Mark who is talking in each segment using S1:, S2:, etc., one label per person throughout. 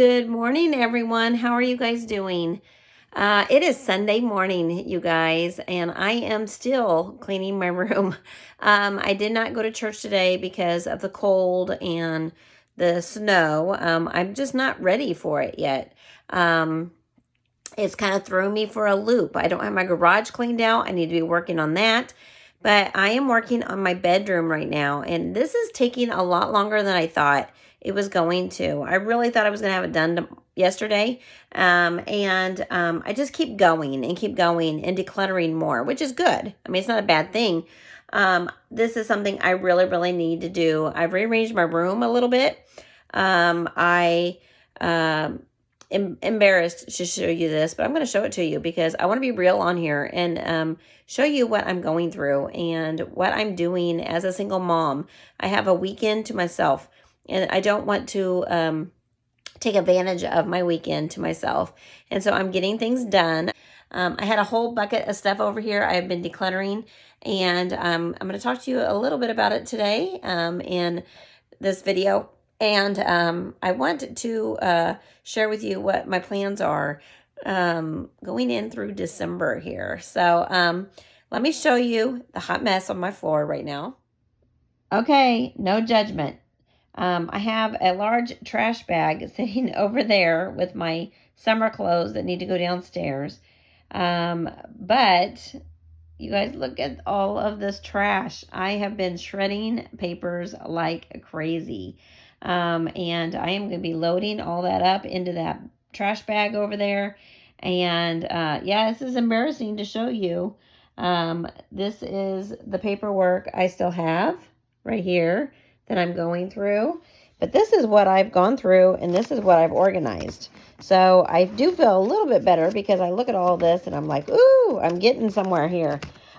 S1: Good morning, everyone. How are you guys doing? It is Sunday morning, you guys, and I am still cleaning my room. I did not go to church today because of the cold and the snow. I'm just not ready for it yet. It's kind of thrown me for a loop. I don't have my garage cleaned out. I need to be working on that. But I am working on my bedroom right now, and this is taking a lot longer than I thought it was going to. I really thought I was going to have it done yesterday, and I just keep going and decluttering more, which is good. I mean, it's not a bad thing. This is something I really, really need to do. I've rearranged my room a little bit. I embarrassed to show you this, but I'm going to show it to you because I want to be real on here and show you what I'm going through and what I'm doing as a single mom. I have a weekend to myself, and I don't want to take advantage of my weekend to myself. And so I'm getting things done. I had a whole bucket of stuff over here I've been decluttering, and I'm going to talk to you a little bit about it today in this video. And I want to share with you what my plans are going in through December here. So let me show you the hot mess on my floor right now. Okay, no judgment. I have a large trash bag sitting over there with my summer clothes that need to go downstairs. But you guys, look at all of this trash. I have been shredding papers like crazy. And I am going to be loading all that up into that trash bag over there. And yeah, this is embarrassing to show you. This is the paperwork I still have right here that I'm going through. But this is what I've gone through, and this is what I've organized. So I do feel a little bit better because I look at all this and I'm like, ooh, I'm getting somewhere here.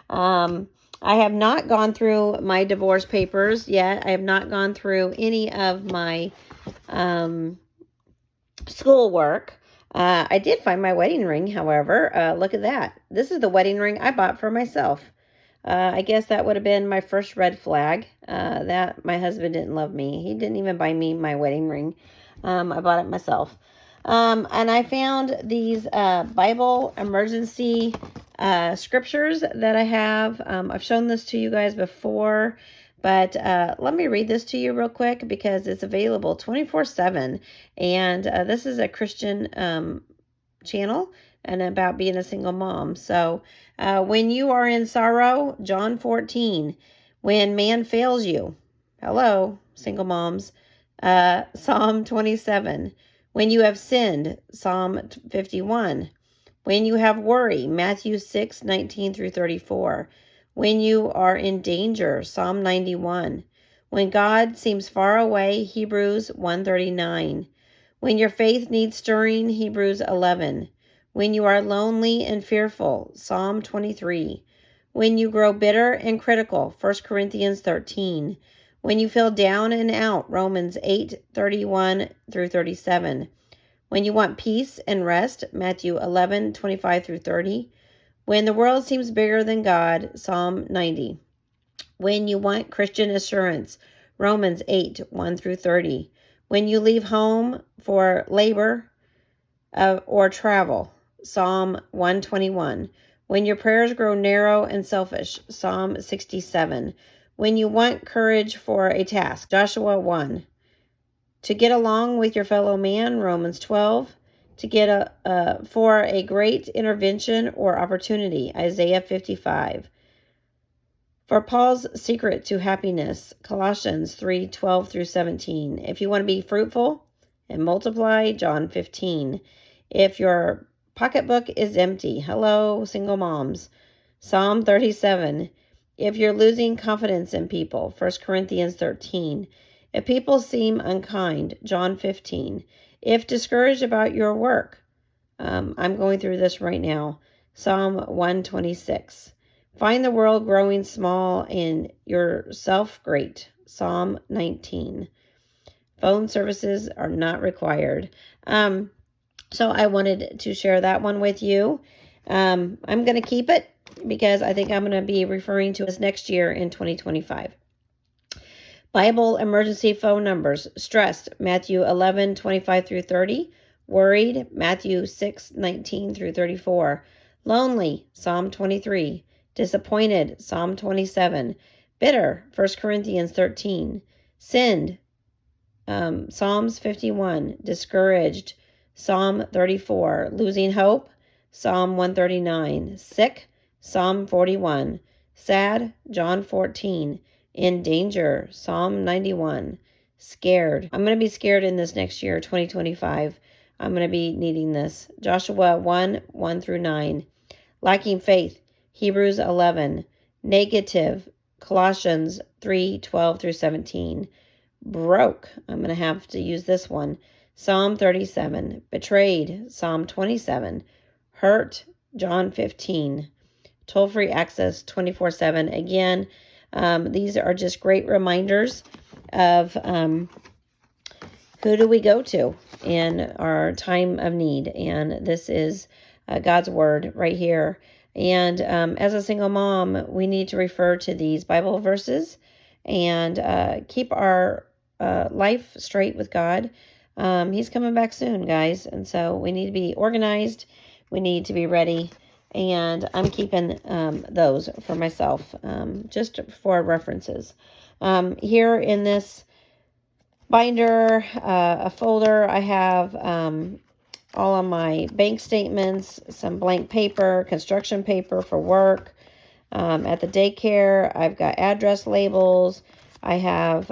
S1: I have not gone through my divorce papers yet. I have not gone through any of my schoolwork. I did find my wedding ring, however. Look at that. This is the wedding ring I bought for myself. I guess that would have been my first red flag, that my husband didn't love me. He didn't even buy me my wedding ring. I bought it myself. And I found these Bible emergency scriptures that I have. I've shown this to you guys before, but let me read this to you real quick because it's available 24/7. And this is a Christian channel and about being a single mom. So when you are in sorrow, John 14, when man fails you, hello, single moms, Psalm 27, when you have sinned, Psalm 51, when you have worry, Matthew 6:19 through 34, when you are in danger, Psalm 91, when God seems far away, Hebrews 1:39, when your faith needs stirring, Hebrews 11, when you are lonely and fearful, Psalm 23, when you grow bitter and critical, 1 Corinthians 13, when you feel down and out, Romans 8:31 through 37, when you want peace and rest, Matthew 11:25 through 30, when the world seems bigger than God, Psalm 90, when you want Christian assurance, Romans 8:1 through 30, when you leave home for labor or travel, Psalm 121, when your prayers grow narrow and selfish, Psalm 67, when you want courage for a task, Joshua 1, to get along with your fellow man, Romans 12, to get for a great intervention or opportunity, Isaiah 55, for Paul's secret to happiness, Colossians 3:12 through 17. If you want to be fruitful and multiply, John 15. If your pocketbook is empty, hello, single moms, Psalm 37. If you're losing confidence in people, 1 Corinthians 13. If people seem unkind, John 15. If discouraged about your work, I'm going through this right now, Psalm 126. Find the world growing small and yourself great, Psalm 19. Phone services are not required. So I wanted to share that one with you. I'm going to keep it because I think I'm going to be referring to this next year in 2025. Bible emergency phone numbers. Stressed, Matthew 11:25 through 30. Worried, Matthew 6:19 through 34. Lonely, Psalm 23. Disappointed, Psalm 27. Bitter, 1 Corinthians 13. Sinned, Psalms 51. Discouraged, Psalm 34. Losing hope, Psalm 139. Sick, Psalm 41. Sad, John 14. In danger, Psalm 91. Scared. I'm going to be scared in this next year, 2025. I'm going to be needing this. Joshua 1 through 9. Lacking faith, Hebrews 11. Negative, Colossians 3:12 through 17. Broke, I'm going to have to use this one. Psalm 37. Betrayed, Psalm 27. Hurt, John 15. Toll-free access 24/7. Again, these are just great reminders of who do we go to in our time of need. And this is God's word right here. And as a single mom, we need to refer to these Bible verses and keep our life straight with God. He's coming back soon, guys. And so we need to be organized. We need to be ready. And I'm keeping those for myself, just for references. Here in this binder, a folder, I have all of my bank statements, some blank paper, construction paper for work. At the daycare, I've got address labels. I have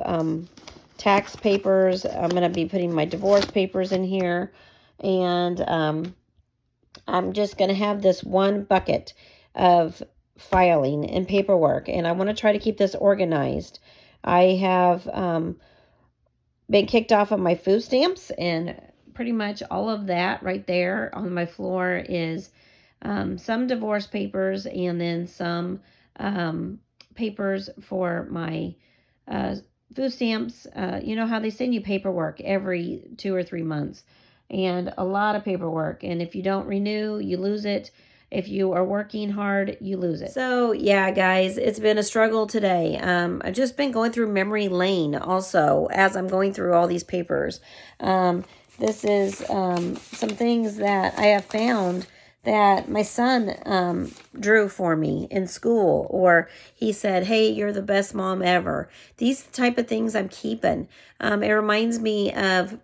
S1: tax papers. I'm going to be putting my divorce papers in here. And I'm just going to have this one bucket of filing and paperwork. And I want to try to keep this organized. I have been kicked off of my food stamps, and pretty much all of that right there on my floor is some divorce papers and then some papers for my food stamps. You know how they send you paperwork every 2 or 3 months, and a lot of paperwork. And if you don't renew, you lose it. If you are working hard, you lose it. So yeah, guys, it's been a struggle today. I've just been going through memory lane also as I'm going through all these papers. This is some things that I have found that my son drew for me in school, or he said, hey, you're the best mom ever. These type of things I'm keeping. It reminds me of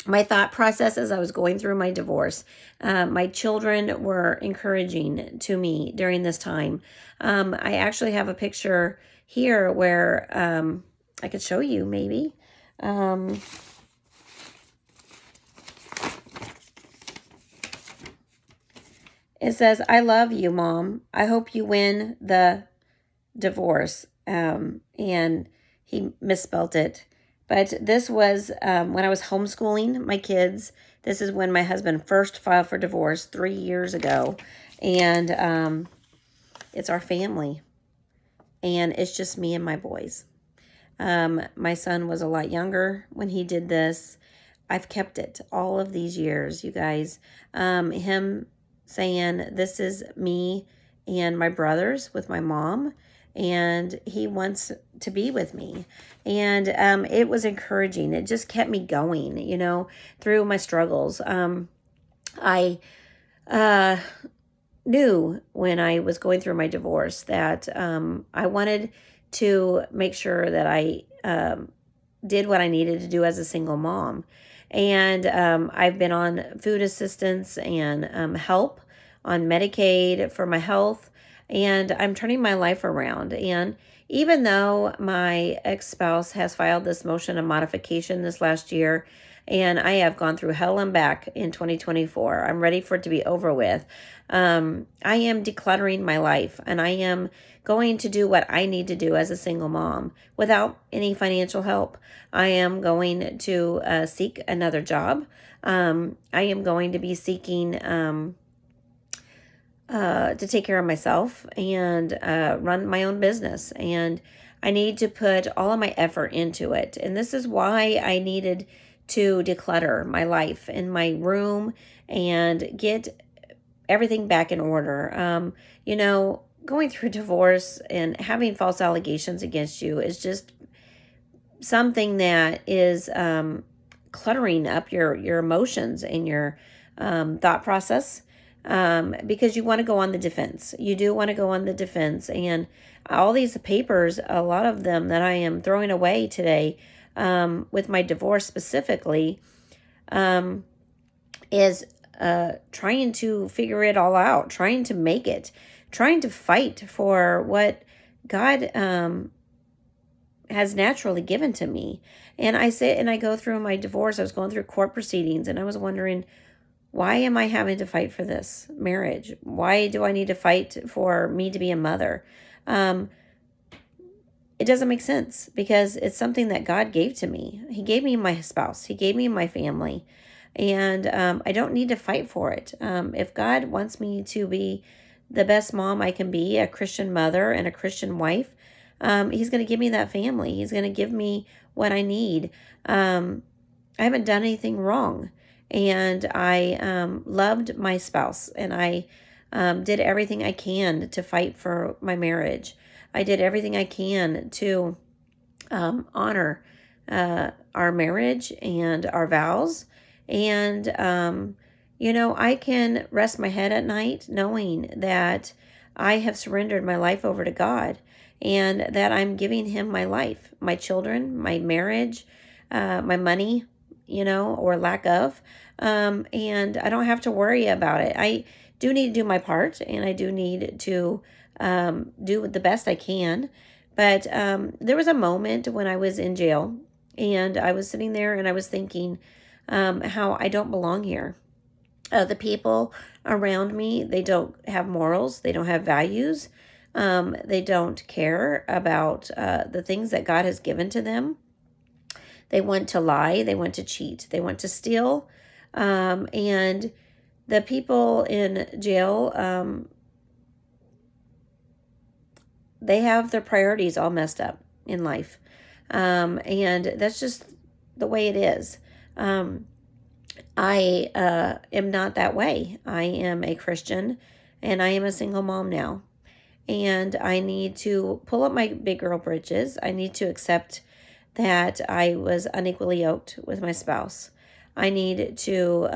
S1: my thought process as I was going through my divorce. My children were encouraging to me during this time. I actually have a picture here where I could show you maybe. It says, I love you, Mom. I hope you win the divorce. And he misspelt it. But this was when I was homeschooling my kids. This is when my husband first filed for divorce 3 years ago. And it's our family. And it's just me and my boys. My son was a lot younger when he did this. I've kept it all of these years, you guys. Him saying, this is me and my brothers with my mom, and he wants to be with me. And it was encouraging. It just kept me going, you know, through my struggles. I knew when I was going through my divorce that I wanted to make sure that I did what I needed to do as a single mom. And I've been on food assistance and help on Medicaid for my health. And I'm turning my life around. And even though my ex-spouse has filed this motion of modification this last year, and I have gone through hell and back in 2024, I'm ready for it to be over with. I am decluttering my life, and I am going to do what I need to do as a single mom without any financial help. I am going to seek another job. I am going to be seeking to take care of myself and run my own business. And I need to put all of my effort into it. And this is why I needed to declutter my life in my room and get everything back in order. You know, going through divorce and having false allegations against you is just something that is cluttering up your emotions and your thought process, because you want to go on the defense. You do want to go on the defense. And all these papers, a lot of them that I am throwing away today, with my divorce specifically, is trying to figure it all out, trying to make it, trying to fight for what God has naturally given to me. And I sit and I go through my divorce. I was going through court proceedings, and I was wondering, why am I having to fight for this marriage? Why do I need to fight for me to be a mother? It doesn't make sense, because it's something that God gave to me. He gave me my spouse. He gave me my family. And I don't need to fight for it. If God wants me to be the best mom I can be, a Christian mother and a Christian wife, He's going to give me that family. He's going to give me what I need. I haven't done anything wrong. And I loved my spouse, and I did everything I can to fight for my marriage. I did everything I can to honor our marriage and our vows. And, I can rest my head at night knowing that I have surrendered my life over to God, and that I'm giving Him my life, my children, my marriage, my money, or lack of. And I don't have to worry about it. I do need to do my part, and I do need to do the best I can. But there was a moment when I was in jail, and I was sitting there and I was thinking how I don't belong here. The people around me, they don't have morals. They don't have values. They don't care about the things that God has given to them. They want to lie. They want to cheat. They want to steal. And the people in jail, they have their priorities all messed up in life. And that's just the way it is. I am not that way. I am a Christian, and I am a single mom now. And I need to pull up my big girl britches. I need to accept that I was unequally yoked with my spouse. I need to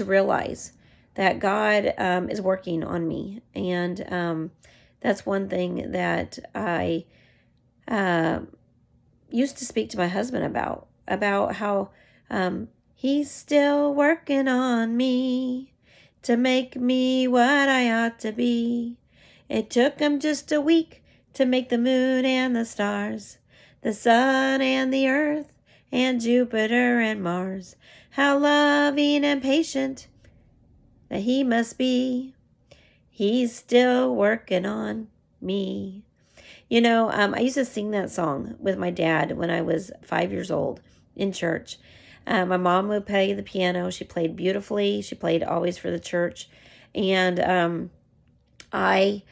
S1: realize that God is working on me. And that's one thing that I used to speak to my husband about how He's still working on me to make me what I ought to be. It took Him just a week to make the moon and the stars, the sun and the earth, and Jupiter and Mars. How loving and patient that He must be. He's still working on me. I used to sing that song with my dad when I was 5 years old in church. My mom would play the piano. She played beautifully. She played always for the church. And I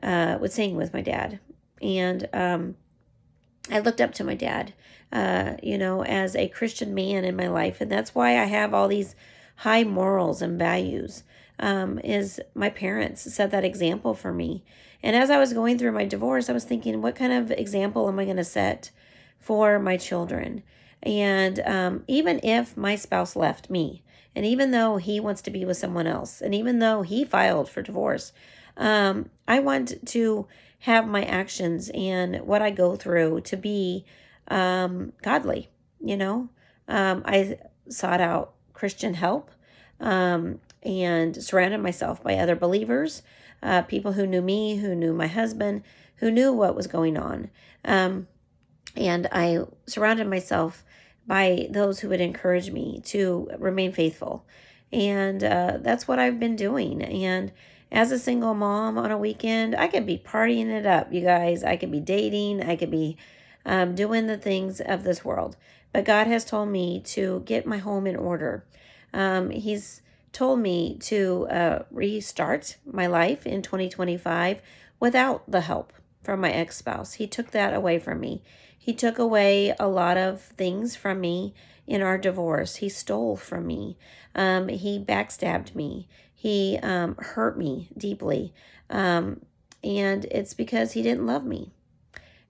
S1: would sing with my dad. And I looked up to my dad, as a Christian man in my life. And that's why I have all these high morals and values, is my parents set that example for me. And as I was going through my divorce, I was thinking, what kind of example am I going to set for my children? And even if my spouse left me, and even though he wants to be with someone else, and even though he filed for divorce, I want to have my actions and what I go through to be godly. I sought out Christian help, and surrounded myself by other believers, people who knew me, who knew my husband, who knew what was going on. And I surrounded myself by those who would encourage me to remain faithful. And that's what I've been doing. And as a single mom on a weekend, I could be partying it up, you guys. I could be dating. I could be doing the things of this world. But God has told me to get my home in order. He's told me to restart my life in 2025 without the help from my ex-spouse. He took that away from me. He took away a lot of things from me in our divorce. He stole from me. He backstabbed me. He hurt me deeply. And it's because he didn't love me.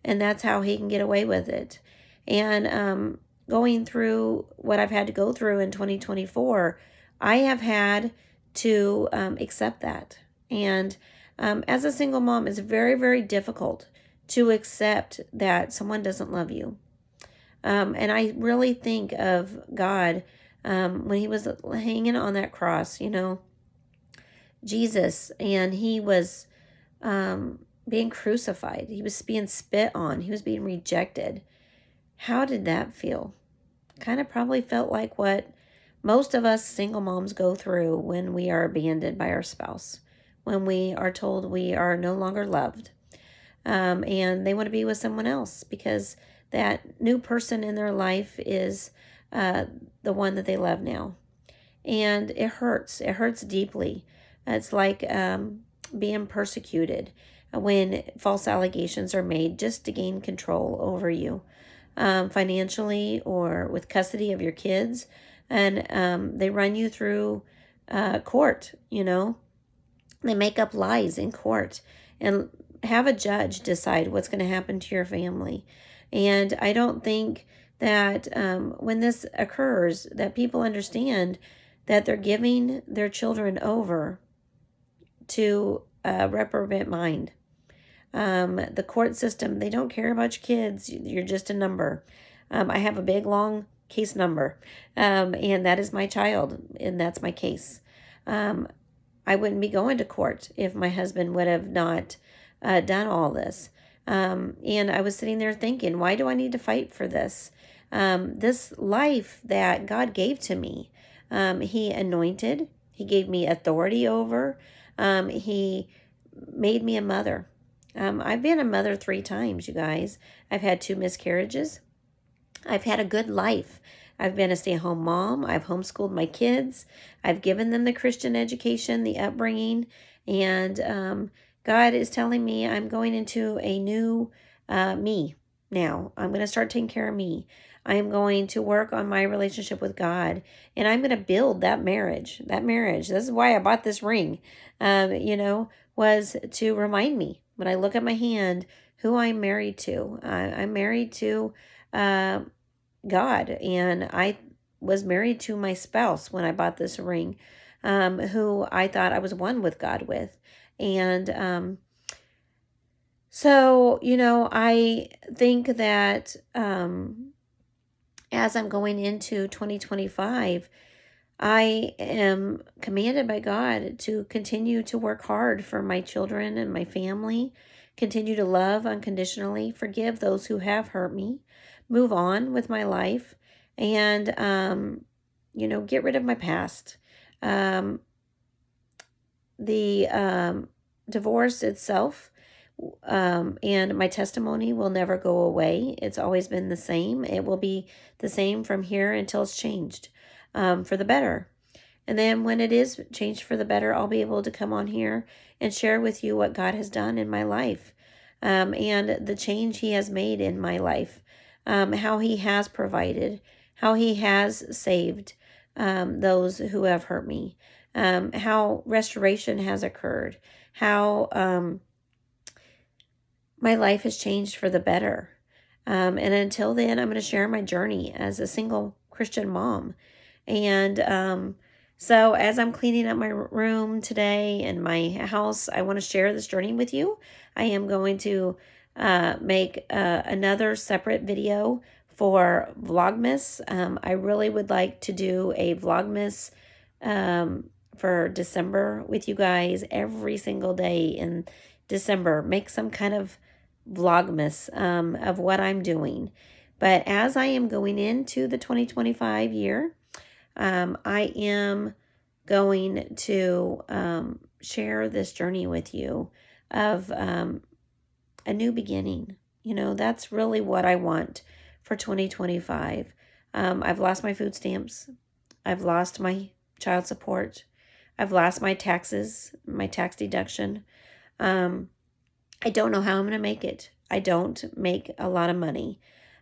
S1: and that's how he can get away with it. And going through what I've had to go through in 2024, I have had to accept that. And as a single mom, it's very, very difficult to accept that someone doesn't love you. And I really think of God when he was hanging on that cross, Jesus, and he was being crucified. He was being spit on. He was being rejected. How did that feel? Kind of probably felt like what most of us single moms go through when we are abandoned by our spouse, when we are told we are no longer loved, and they want to be with someone else because that new person in their life is the one that they love now. And it hurts. It hurts deeply. It's like being persecuted when false allegations are made just to gain control over you, financially or with custody of your kids. And they run you through court, They make up lies in court and have a judge decide what's going to happen to your family. And I don't think that when this occurs, that people understand that they're giving their children over to a reprobate mind. The court system, they don't care about your kids. You're just a number. I have a big, long case number, and that is my child, and that's my case. I wouldn't be going to court if my husband would have not done all this. And I was sitting there thinking, why do I need to fight for this? This life that God gave to me, he anointed, he gave me authority over, he made me a mother. I've been a mother 3 times, you guys. I've had 2 miscarriages. I've had a good life. I've been a stay-at-home mom. I've homeschooled my kids. I've given them the Christian education, the upbringing, and God is telling me I'm going into a new me now. I'm going to start taking care of me. I'm going to work on my relationship with God, and I'm going to build that marriage. That marriage. This is why I bought this ring, was to remind me when I look at my hand who I'm married to. I'm married to God, and I was married to my spouse when I bought this ring, who I thought I was one with God with. And so, I think that as I'm going into 2025, I am commanded by God to continue to work hard for my children and my family, continue to love unconditionally, forgive those who have hurt me, move on with my life, and, get rid of my past. The divorce itself and my testimony will never go away. It's always been the same. It will be the same from here until it's changed for the better. And then when it is changed for the better, I'll be able to come on here and share with you what God has done in my life, and the change he has made in my life, how he has provided, how he has saved those who have hurt me, how restoration has occurred, how my life has changed for the better. And until then, I'm going to share my journey as a single Christian mom. And so as I'm cleaning up my room today and my house, I want to share this journey with you. I am going to make another separate video for Vlogmas. I really would like to do a Vlogmas for December with you guys every single day in December. Make some kind of Vlogmas of what I'm doing. But as I am going into the 2025 year, I am going to share this journey with you of a new beginning. That's really what I want for 2025. I've lost my food stamps. I've lost my child support. I've lost my taxes, my tax deduction. I don't know how I'm going to make it. I don't make a lot of money,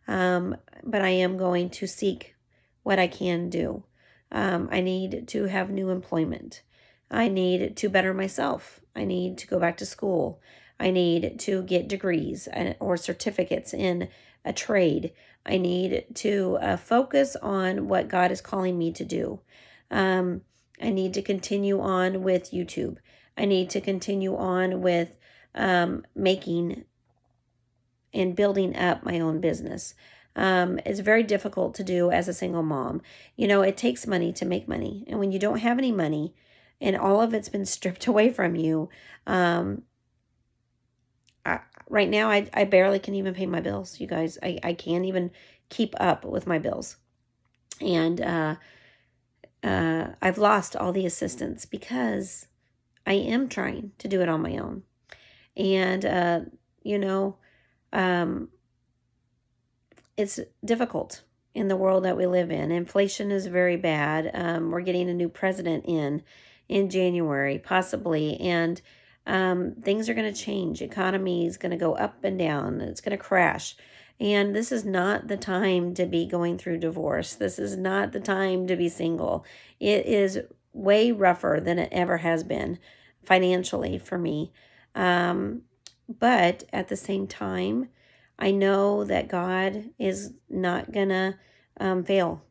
S1: but I am going to seek what I can do. I need to have new employment. I need to better myself. I need to go back to school. I need to get degrees or certificates in a trade. I need to focus on what God is calling me to do. I need to continue on with YouTube. I need to continue on with making and building up my own business. It's very difficult to do as a single mom. You know, it takes money to make money. And when you don't have any money and all of it's been stripped away from you, right now I barely can even pay my bills, you guys. I can't even keep up with my bills. And I've lost all the assistance because I am trying to do it on my own. And, it's difficult in the world that we live in. Inflation is very bad. We're getting a new president in January, possibly. And things are going to change. Economy is going to go up and down. It's going to crash. And this is not the time to be going through divorce. This is not the time to be single. It is way rougher than it ever has been financially for me. But at the same time, I know that God is not going to fail.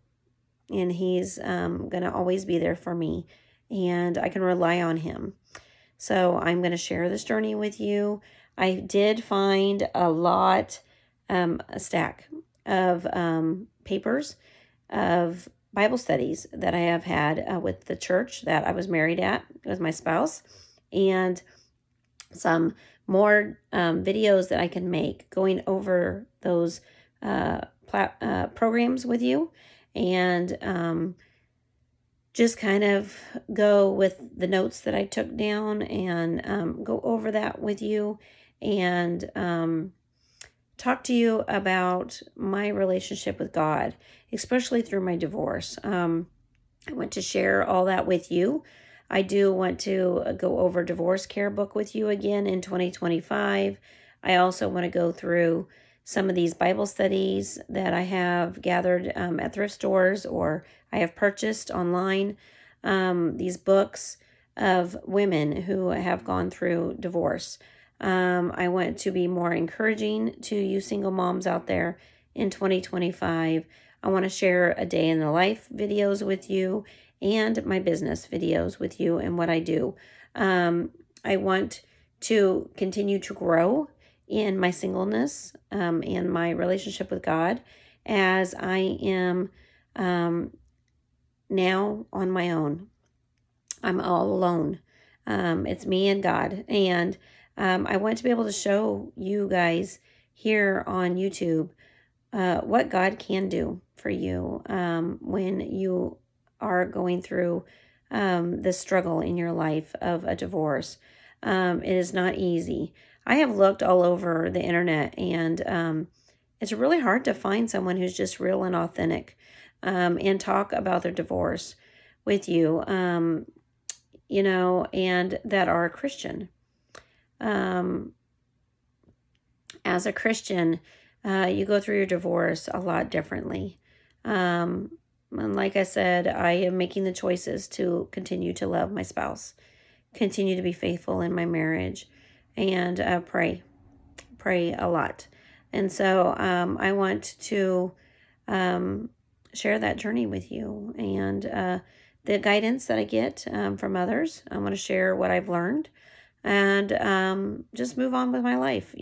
S1: And he's going to always be there for me. And I can rely on him. So I'm going to share this journey with you. I did find a stack of papers of Bible studies that I have had with the church that I was married at with my spouse, and some more videos that I can make going over those programs with you, and just kind of go with the notes that I took down and go over that with you, and talk to you about my relationship with God, especially through my divorce. I want to share all that with you. I do want to go over Divorce Care book with you again in 2025. I also want to go through some of these Bible studies that I have gathered at thrift stores or I have purchased online. These books of women who have gone through divorce. I want to be more encouraging to you single moms out there in 2025. I want to share a day in the life videos with you and my business videos with you and what I do. I want to continue to grow in my singleness and my relationship with God as I am now on my own. I'm all alone. It's me and God. And I want to be able to show you guys here on YouTube what God can do for you when you are going through this struggle in your life of a divorce. It is not easy. I have looked all over the internet, and it's really hard to find someone who's just real and authentic and talk about their divorce with you, and that are a Christian. As a Christian, you go through your divorce a lot differently. And like I said, I am making the choices to continue to love my spouse, continue to be faithful in my marriage, and pray a lot. And so I want to share that journey with you and the guidance that I get from others. I want to share what I've learned and just move on with my life,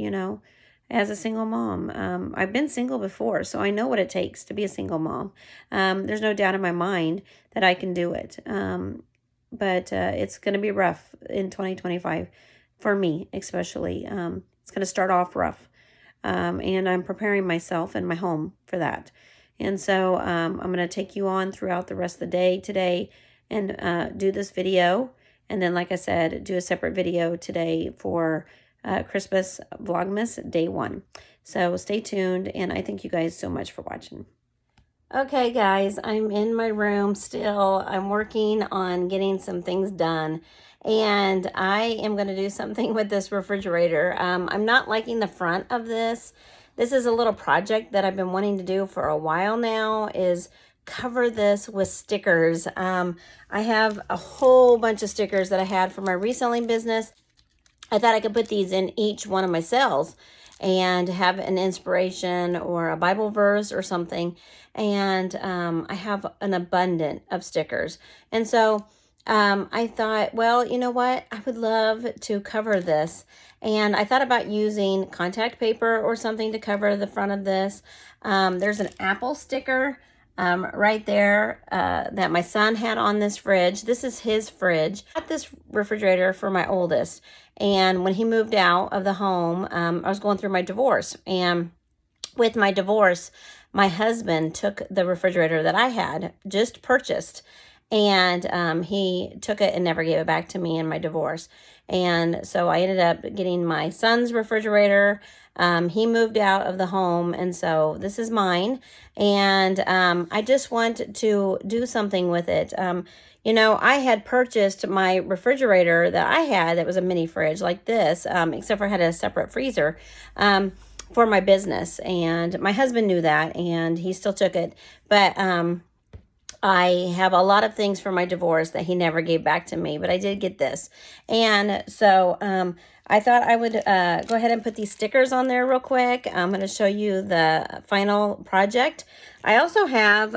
S1: as a single mom. I've been single before, so I know what it takes to be a single mom. There's no doubt in my mind that I can do it. But it's going to be rough in 2025 for me, especially. It's going to start off rough. And I'm preparing myself and my home for that. And so I'm going to take you on throughout the rest of the day today and do this video. And then, like I said, do a separate video today for Christmas Vlogmas Day 1. So stay tuned, and I thank you guys so much for watching. Okay, guys, I'm in my room still. I'm working on getting some things done, and I am going to do something with this refrigerator. I'm not liking the front of this. This is a little project that I've been wanting to do for a while now, is cover this with stickers. I have a whole bunch of stickers that I had for my reselling business. I thought I could put these in each one of my cells and have an inspiration or a Bible verse or something. And I have an abundance of stickers. And so I thought, well, you know what? I would love to cover this. And I thought about using contact paper or something to cover the front of this. There's an apple sticker right there that my son had on this fridge. This is his fridge. I got this refrigerator for my oldest. And when he moved out of the home, I was going through my divorce. And with my divorce, my husband took the refrigerator that I had just purchased, and he took it and never gave it back to me in my divorce. And so I ended up getting my son's refrigerator. He moved out of the home, and so this is mine. And I just want to do something with it. You know, I had purchased my refrigerator that I had that was a mini fridge like this, except for I had a separate freezer for my business. And my husband knew that, and he still took it. But I have a lot of things from my divorce that he never gave back to me, but I did get this. And so I thought I would go ahead and put these stickers on there real quick. I'm going to show you the final project. I also have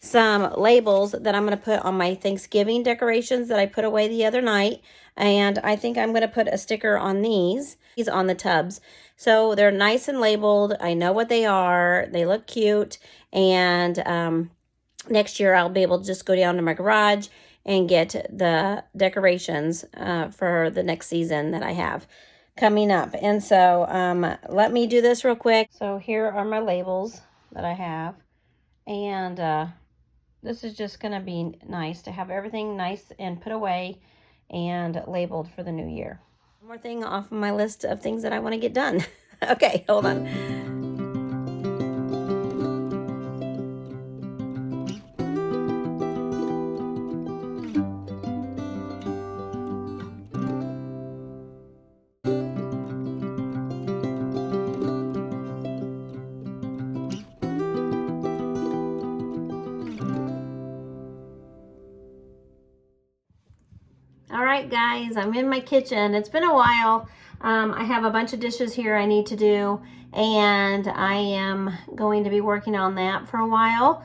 S1: some labels that I'm going to put on my Thanksgiving decorations that I put away the other night. And I think I'm going to put a sticker on these on the tubs. So they're nice and labeled. I know what they are. They look cute. And next year I'll be able to just go down to my garage and get the decorations for the next season that I have coming up. And so let me do this real quick. So here are my labels that I have. And this is just going to be nice to have everything nice and put away and labeled for the new year. One more thing off of my list of things that I want to get done. Okay, hold on. All right, guys, I'm in my kitchen. It's been a while. I have a bunch of dishes here I need to do, and I am going to be working on that for a while.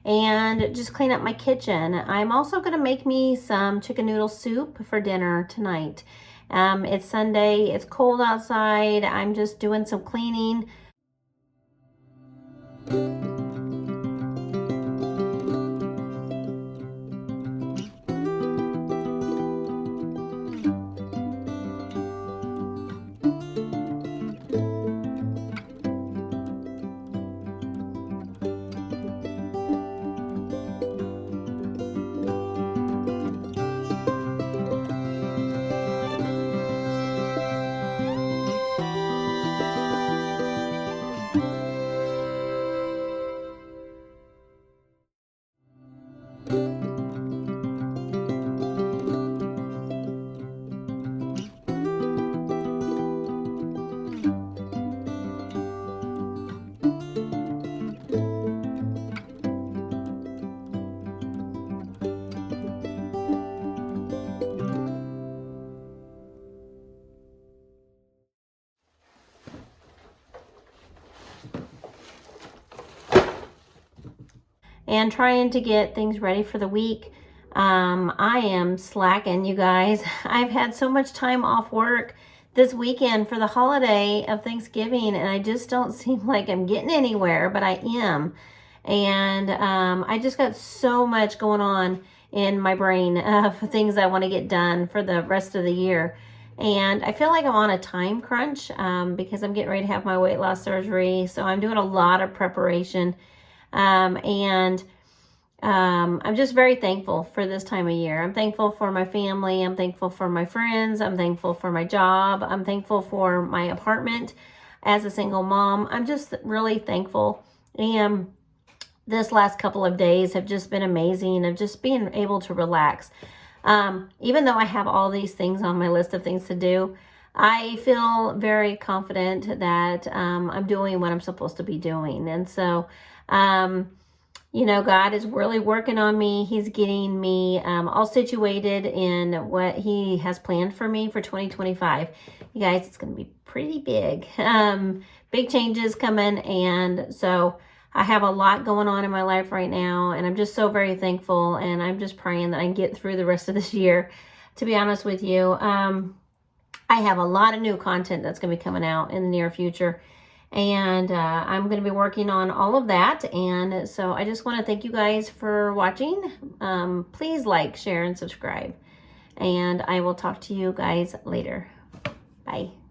S1: and just clean up my kitchen. I'm also going to make me some chicken noodle soup for dinner tonight. It's Sunday, it's cold outside, I'm just doing some cleaning. And trying to get things ready for the week. I am slacking, you guys. I've had so much time off work this weekend for the holiday of Thanksgiving, and I just don't seem like I'm getting anywhere, but I am. And I just got so much going on in my brain for things I want to get done for the rest of the year. And I feel like I'm on a time crunch because I'm getting ready to have my weight loss surgery. So I'm doing a lot of preparation. I'm just very thankful for this time of year. I'm thankful for my family. I'm thankful for my friends. I'm thankful for my job. I'm thankful for my apartment as a single mom. I'm just really thankful. And this last couple of days have just been amazing of just being able to relax. Even though I have all these things on my list of things to do, I feel very confident that I'm doing what I'm supposed to be doing. And so, you know, God is really working on me. He's getting me all situated in what He has planned for me for 2025. You guys, it's going to be pretty big. Big changes coming. And so I have a lot going on in my life right now. And I'm just so very thankful. And I'm just praying that I can get through the rest of this year, to be honest with you. I have a lot of new content that's going to be coming out in the near future. And I'm going to be working on all of that. And so I just want to thank you guys for watching. Please like, share, and subscribe. And I will talk to you guys later. Bye.